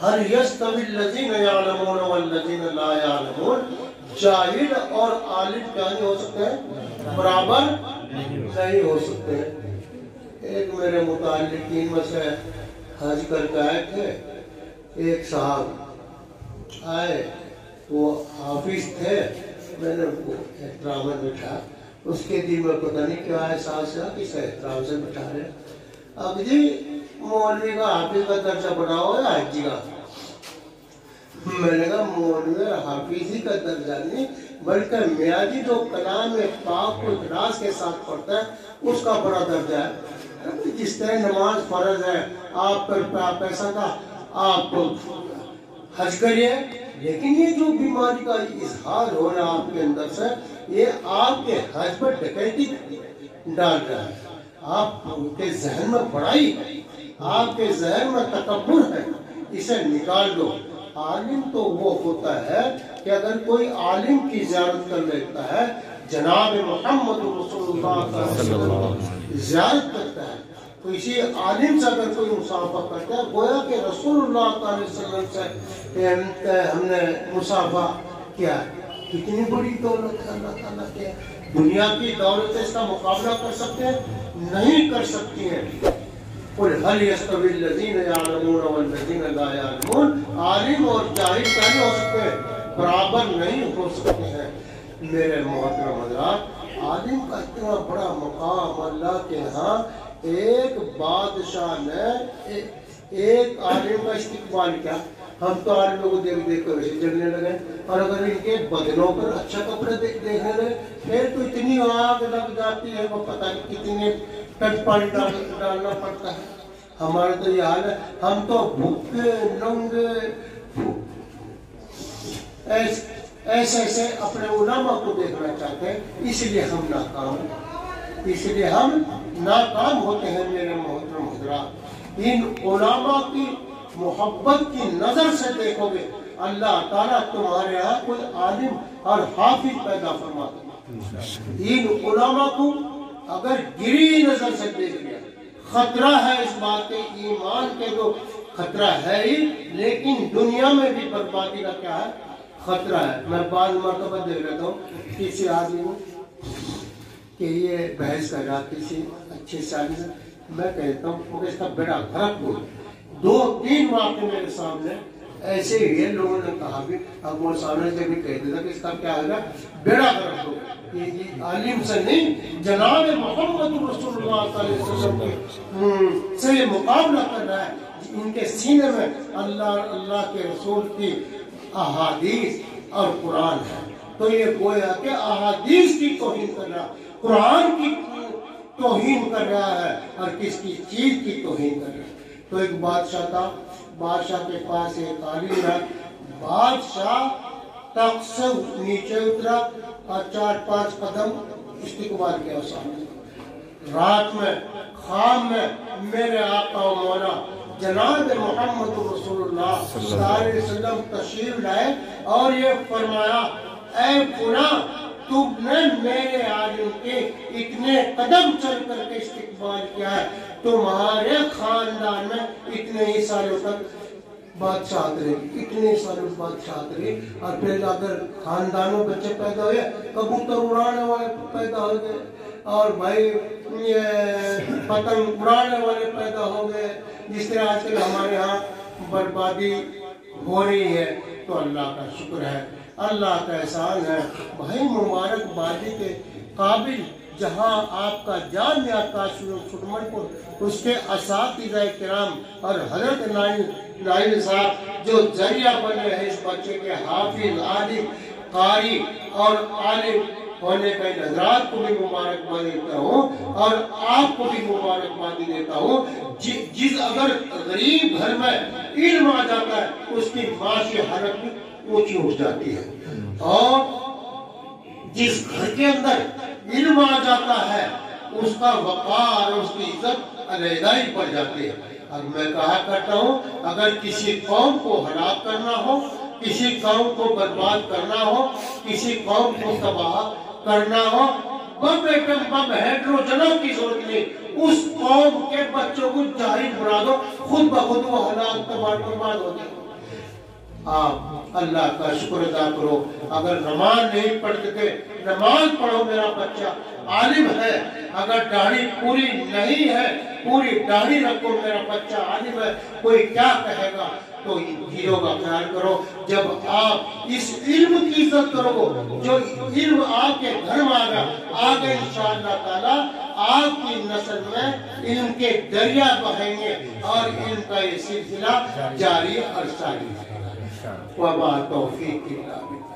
हल यस्तवी الذین یعلمون والذین لا یعلمون, जाहिल और आलिम क्या नहीं हो सकते हैं, बराबर नहीं हो सकते हैं। एक मेरे मुताल्लिकीन में से हज करके आए थे, एक साहब आए, वो हाफिज थे, मैंने उनको एहतराम में बिठा, उसके दिल में पता नहीं क्या एहसास हुआ किस एहतराम से बिठा रहे। अब जी मौलवी का हाफिज का दर्जा बनाओ या हाजी का? मैंने कहा मौलवी हाफिजी का दर्जा नहीं, बल्कि मियाँ जी जो कलाम पाक को इखलास के साथ पढ़ता है उसका बड़ा दर्जा है। जिस तरह नमाज फर्ज है, आप पर पैसा का आप हज करिए, लेकिन ये जो बीमारी का इजहार हो रहा है आपके अंदर से, ये आपके हज पर डकैती डाल रहा है। आपके जहन में बड़ाई है, आपके जहन में तकब्बुर है, इसे निकाल दो। आलिम तो वो होता है कि अगर कोई आलिम की ज़ियारत कर लेता है, जनाब मोहम्मद रसूलुल्लाह की ज़ियारत करता है, तो इसी आलिम से अगर कोई मुसाफा करता है, गोया कि रसूलुल्लाह सल्लल्लाहु अलैहि वसल्लम से हमने मुसाफा किया। कितनी बड़ी दौलत है अल्लाह ताला के। दुनिया की दौलत से इसका मुकाबला कर सकते हैं? नहीं कर सकती हैं। और हल यस्तवी الذین یعلمون والذین لا یعلمون, आलिम और जाहिल क्या नहीं हो सकते, बराबर नहीं हो सकते हैं। मेरे मोहतरम हज़रात, आलिम का इतना बड़ा मकाम अल्लाह के यहाँ, एक बादशाह ने एक आलिम का इस्तिकबाल किया। हम तो आलिमों को देख देख कर वैसे जलने लगे, और अगर इनके बदनों पर अच्छा कपड़े देखने लगे फिर तो इतनी आग लग जाती है, वो पता नहीं कितने कट पानी डालना पड़ता है। हमारा तो ये हाल है, हम तो भूखे नंगे ऐसे ऐसे अपने उलमा को देखना चाहते हैं, इसलिए हम नाकाम होते हैं। मेरे मोहतरम हज़रात, इन उलमा की मोहब्बत की नजर से देखोगे, अल्लाह ताला तुम्हारे यहाँ कोई आलिम और हाफिज पैदा फरमा देगा। इन उलमा को अगर गिरी नजर से देख लिया, खतरा है इस बात के, ईमान के जो खतरा है ही, लेकिन दुनिया में भी बर्बादी का क्या है, खतरा है। मैं बाद मरतबा देख लेता हूँ किसी आदमी को कि ये बहस कर रहा किसी अच्छे से आदमी से, मैं कहता हूँ इसका बेड़ा गर्क हो। 2-3 वाक़े मेरे सामने ऐसे ही है, लोगों ने कहा भी, अब वो सामने से भी कहते थे कि इसका क्या होगा, बेड़ा गर्क हो। ये आलिम से नहीं, जनाब मोहम्मद रसूलुल्लाह सल्लल्लाहु अलैहि वसल्लम से ये मुकाबला कर रहा है। इनके सीने में अल्लाह के रसूल की अहादीस और कुरान है, तो ये गोया कि अहादीस की तौहीन कर रहा है, कुरान की तौहीन कर रहा है, और किसकी चीज की तौहीन कर रहा है। तो एक बादशाह था, बादशाह के पास एक आलिम है, बादशाह तख्त से नीचे उतरा और 4-5 कदम इस्तिकबाल किया सामने। रात में खाम में मेरे आका और मौला जनाब मोहम्मद रसूलुल्लाह सल्लल्लाहु अलैहि वसल्लम तशरीफ लाए और ये फरमाया, ऐ फुला, तुमने मेरे आलिम के इतने कदम चल करके इस्तिकबाल किया है, तुम्हारे खानदान में इतने ही सालों तक बादशाह रहे, इतने सालों बादशाह रहे, और फिर अगर खानदानों बच्चे पैदा हुए, कबूतर उड़ाने वाले पैदा हो गए, और भाई ये पतंग उड़ाने वाले पैदा हो गए। जिस तरह आजकल हमारे यहाँ बर्बादी हो रही है, तो अल्लाह का शुक्र है, अल्लाह का एहसान है। भाई मुबारकबादी के काबिल जहाँ आपका जामिया काशुमनपुर, उसके असातिज़ा किराम और हजरत नाइल साहब जो जरिया बने हैं इस बच्चे के हाफिज, आलिम, कारी और आलिम होने का, हजरात को भी मुबारकबादी देता हूँ और आपको भी मुबारकबादी देता हूँ। जिस अगर गरीब घर में इल्म आ जाता है, उसकी माशी हालत भी ऊंची उठ जाती है, और जिस घर के अंदर इल्म आ जाता है, उसका वक़ार और उसकी इज्जत अलहदाई पड़ जाती है। और मैं कहा करता हूँ, अगर किसी कौम को हलाक करना हो, किसी कौम को बर्बाद करना हो, किसी कौम को तबाह करना हो, बम एटम बम हाइड्रोजन की जरूरत नहीं, उस कौम के बच्चों को जाहिल बना दो, खुद ब खुद वो हलाक तबाह बर्बाद हो जाए। آپ اللہ کا شکر ادا کرو. اگر نماز نہیں پڑھتے تھے نماز پڑھو, میرا بچہ عالم ہے. اگر داڑھی پوری نہیں ہے پوری داڑھی رکھو, میرا بچہ عالم ہے. کوئی کیا کہے گا؟ تو چیزوں کا خیال کرو. جب آپ اس علم کی عزت کرو جو علم آپ کے گھر میں آگے انشاءاللہ تعالی آپ کی نسل میں علم کے دریا بہیں گے اور علم کا یہ سلسلہ جاری اور ساری ہے. وما توفیق الا باللہ.